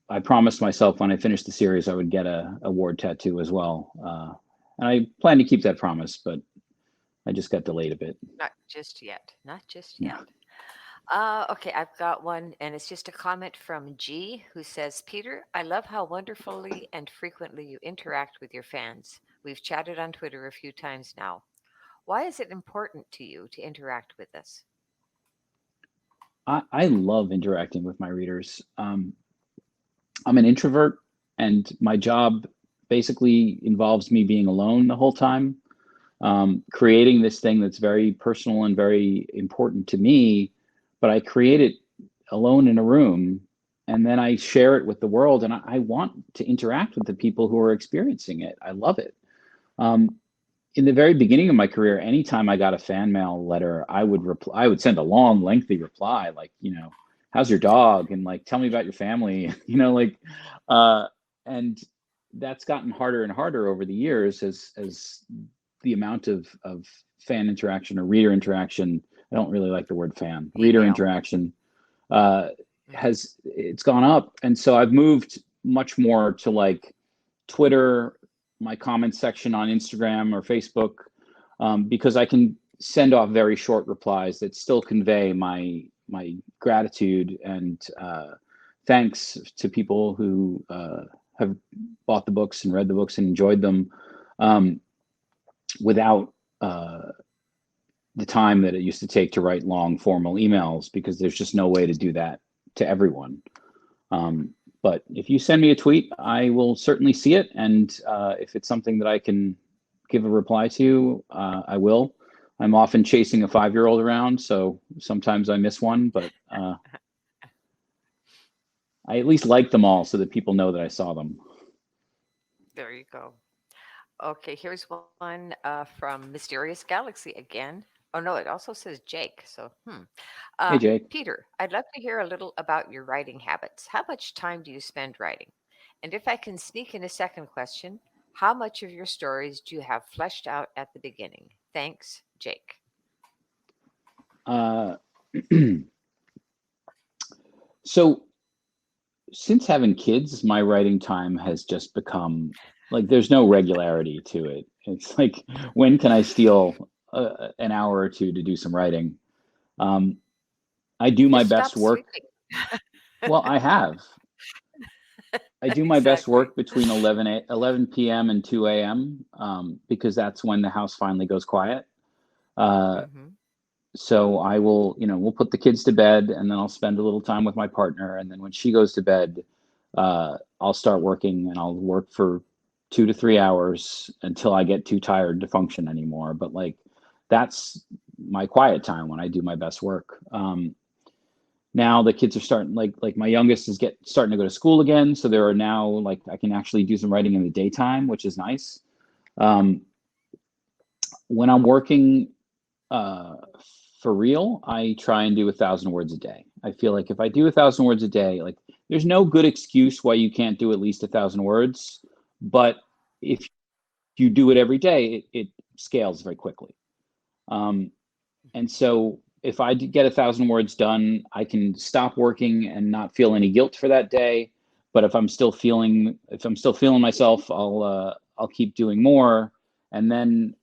I promised myself when I finished the series I would get a ward tattoo as well. And I plan to keep that promise, but I just got delayed a bit. Not just yet. Not just Yeah. yet. Okay, I've got one, and it's just a comment from G, who says, Peter, I love how wonderfully and frequently you interact with your fans. We've chatted on Twitter a few times now. Why is it important to you to interact with us? I love interacting with my readers. I'm an introvert, and my job basically involves me being alone the whole time, creating this thing that's very personal and very important to me, but I create it alone in a room, and then I share it with the world, and I want to interact with the people who are experiencing it. I love it. In the very beginning of my career, anytime I got a fan mail letter, I would send a long, lengthy reply, like, you know, how's your dog? And like, tell me about your family, you know, like, and that's gotten harder and harder over the years as the amount of fan interaction or reader interaction. I don't really like the word fan. Reader Email. interaction Mhm. it's gone up, and so I've moved much more to like Twitter, my comment section on Instagram or Facebook, because I can send off very short replies that still convey my gratitude and thanks to people who have bought the books and read the books and enjoyed them, without the time that it used to take to write long formal emails, because there's just no way to do that to everyone. But if you send me a tweet, I will certainly see it. And if it's something that I can give a reply to, I will. I'm often chasing a 5-year-old around, so sometimes I miss one, but I at least like them all so that people know that I saw them. There you go. Okay, here's one from Mysterious Galaxy again. Oh no, it also says Jake. So, Hey, Jake. Peter, I'd love to hear a little about your writing habits. How much time do you spend writing? And if I can sneak in a second question, how much of your stories do you have fleshed out at the beginning? Thanks, Jake. So since having kids, my writing time has just become like there's no regularity to it. It's like, when can I steal an hour or two to do some writing? I do my Just best stop work. sleeping. Well, I have. I do my best Exactly. work between 11 p.m. and 2 a.m. Because that's when the house finally goes quiet. Uh, Hmm. so I will, you know, we'll put the kids to bed, and then I'll spend a little time with my partner. And then when she goes to bed, I'll start working, and I'll work for 2 to 3 hours until I get too tired to function anymore. But like, that's my quiet time when I do my best work. Now the kids are starting, like my youngest is starting to go to school again, so there are now, like, I can actually do some writing in the daytime, which is nice. Um, when I'm working uh, for real, I try and do 1,000 words a day. I feel like if I do 1,000 words a day, like, there's no good excuse why you can't do at least 1,000 words. But if you do it every day, it scales very quickly. And so if I get 1,000 words done, I can stop working and not feel any guilt for that day. But if I'm still feeling myself, I'll keep doing more. And then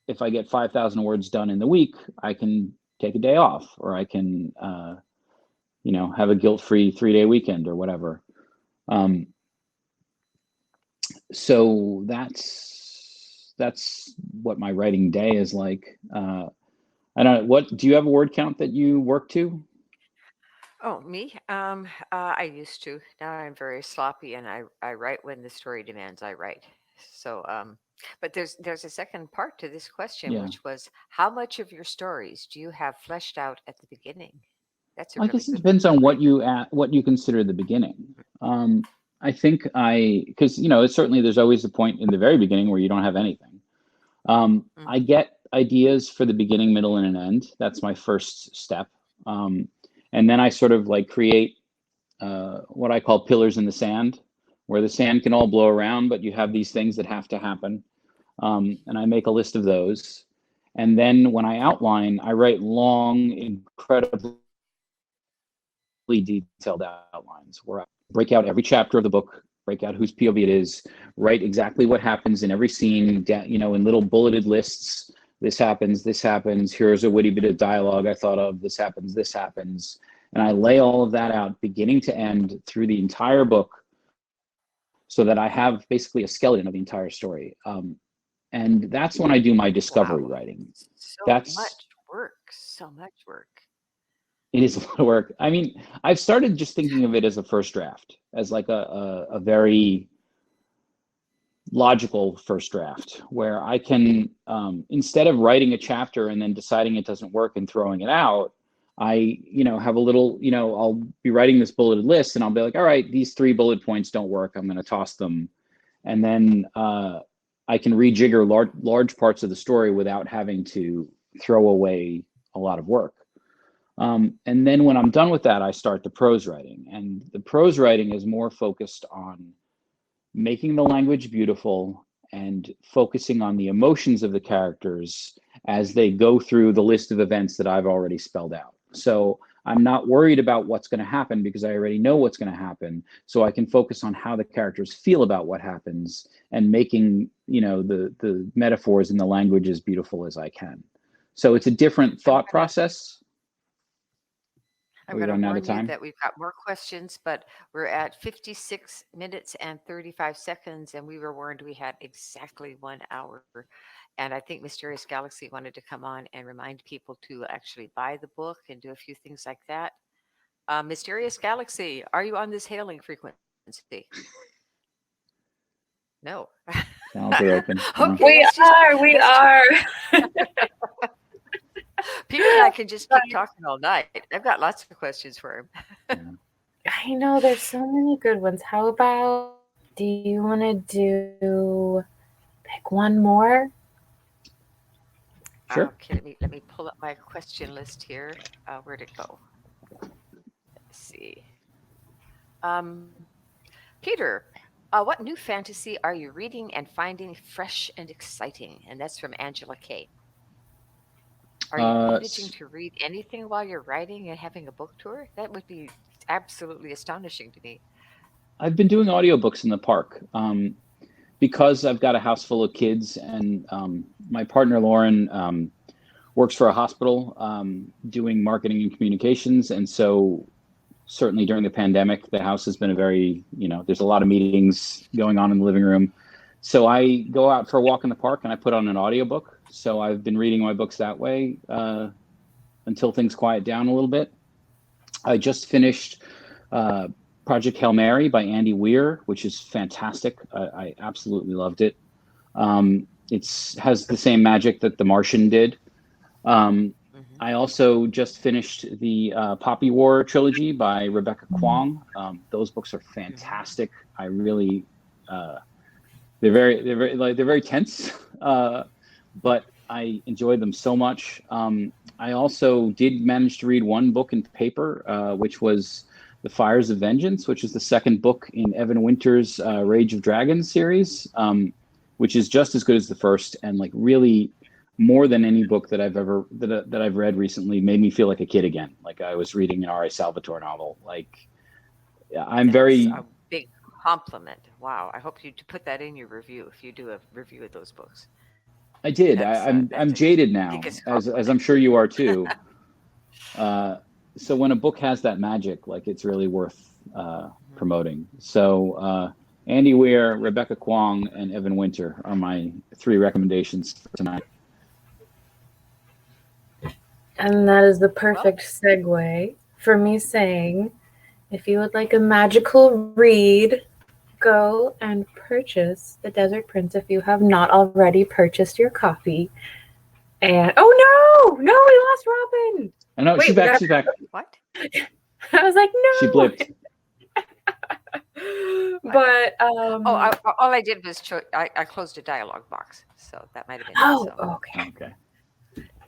if I get 5,000 words done in the week, I can take a day off, or I can have a guilt-free 3-day weekend or whatever. So that's what my writing day is like. I don't know. What do you have a word count that you work to? Oh, me? I used to. Now I'm very sloppy, and I write when the story demands I write. So, but there's a second part to this question, Yeah, which was, how much of your stories do you have fleshed out at the beginning? That's a I really guess it good one depends on for you. what you consider the beginning. I think because certainly there's always a point in the very beginning where you don't have anything. I get ideas for the beginning, middle, and an end. That's my first step. And then I sort of like create what I call pillars in the sand, where the sand can all blow around, but you have these things that have to happen. And I make a list of those. And then when I outline, I write long, incredibly detailed outlines where I break out every chapter of the book, break out whose POV it is, write exactly what happens in every scene, in little bulleted lists. This happens, here's a witty bit of dialogue I thought of, this happens. And I lay all of that out beginning to end through the entire book so that I have basically a skeleton of the entire story. And that's when I do my discovery writing. So much work. It is a lot of work. I mean, I've started just thinking of it as a first draft, as like a very logical first draft, where I can, instead of writing a chapter and then deciding it doesn't work and throwing it out, I, have a little, I'll be writing this bulleted list and I'll be like, all right, these 3 bullet points don't work. I'm going to toss them. And then I can rejigger large parts of the story without having to throw away a lot of work. And then when I'm done with that, I start the prose writing. And the prose writing is more focused on making the language beautiful and focusing on the emotions of the characters as they go through the list of events that I've already spelled out. So I'm not worried about what's going to happen because I already know what's going to happen. So I can focus on how the characters feel about what happens and making, the metaphors and the language as beautiful as I can. So it's a different thought process. I'm going to warn you that we've got more questions, but we're at 56 minutes and 35 seconds, and we were warned we had exactly 1 hour. And I think Mysterious Galaxy wanted to come on and remind people to actually buy the book and do a few things like that. Mysterious Galaxy, are you on this hailing frequency? No. Sounds are open. Okay, we are. Peter and I can just keep talking all night. I've got lots of questions for him. I know there's so many good ones. How about, do you want to pick one more? Sure. Okay, let me pull up my question list here. Where'd it go? Let's see. Peter, what new fantasy are you reading and finding fresh and exciting? And that's from Angela K. Are you managing to read anything while you're writing and having a book tour? That would be absolutely astonishing to me. I've been doing audiobooks in the park because I've got a house full of kids, and my partner Lauren works for a hospital doing marketing and communications. And so certainly during the pandemic, the house has been a very, there's a lot of meetings going on in the living room. So I go out for a walk in the park and I put on an audiobook. So I've been reading my books that way until things quiet down a little bit. I just finished Project Hail Mary by Andy Weir, which is fantastic. I absolutely loved it. It has the same magic that The Martian did. I also just finished the Poppy War trilogy by Rebecca Kwong. Those books are fantastic. I really, they're very tense, but I enjoyed them so much. I also did manage to read one book in paper, which was The Fires of Vengeance, which is the second book in Evan Winter's Rage of Dragons series, which is just as good as the first, and like really more than any book that I've ever that I've read recently made me feel like a kid again. Like I was reading an R.A. Salvatore novel. Like That's a big compliment. Wow. I hope you put that in your review if you do a review of those books. I did. I'm jaded now, as I'm sure you are too. So when a book has that magic, like it's really worth promoting. So Andy Weir, Rebecca Kwong, and Evan Winter are my 3 recommendations for tonight. And that is the perfect segue for me saying, if you would like a magical read, go and purchase The Desert Prince if you have not already purchased your copy. And oh no, we lost Robin. I know. She's back. What? I was like, no. She blipped. But all I did was I closed a dialogue box, so that might have been it. oh, So. okay. Okay.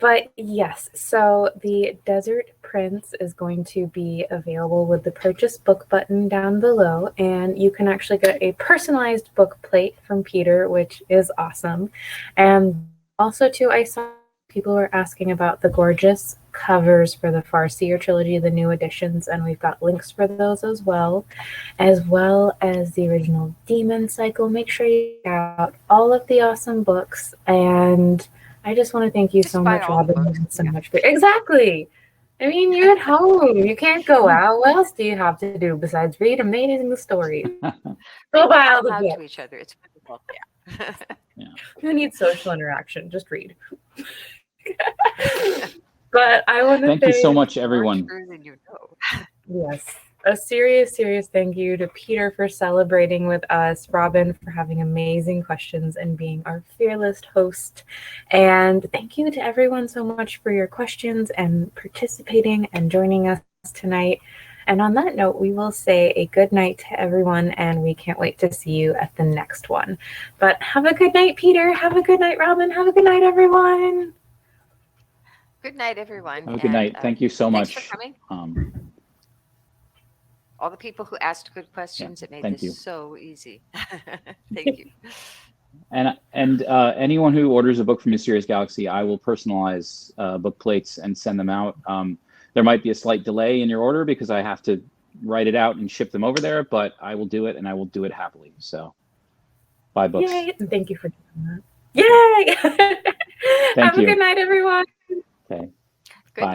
But yes, so the Desert Prince is going to be available with the purchase book button down below, and you can actually get a personalized book plate from Peter, which is awesome. And also, too, I saw people were asking about the gorgeous covers for the Farseer trilogy, the new editions, and we've got links for those as well as the original Demon Cycle. Make sure you check out all of the awesome books, and I just want to thank you Just so buy much, all the Robin, books, so yeah. much for exactly. I mean, you're at home. You can't go out. What else do you have to do besides read amazing stories? Go buy all the Out books. to each other. It's wonderful. Yeah. Who needs social interaction? Just read. But I want to Thank you so thank much, More everyone. true than you know. yes, a serious thank you to Peter for celebrating with us, Robin for having amazing questions and being our fearless host. And thank you to everyone so much for your questions and participating and joining us tonight. And on that note, we will say a good night to everyone, and we can't wait to see you at the next one. But have a good night, Peter. Have a good night, Robin. Have a good night, everyone. Good night, everyone. Have a good night. Thank you so thanks much. for coming. All the people who asked good questions, it made thank this you. so easy. Thank you. And anyone who orders a book from Mysterious Galaxy, I will personalize book plates and send them out. There might be a slight delay in your order because I have to write it out and ship them over there, but I will do it, and I will do it happily. So buy books. Yay, and thank you for doing that. Yay! Have a you. good night, everyone. Okay.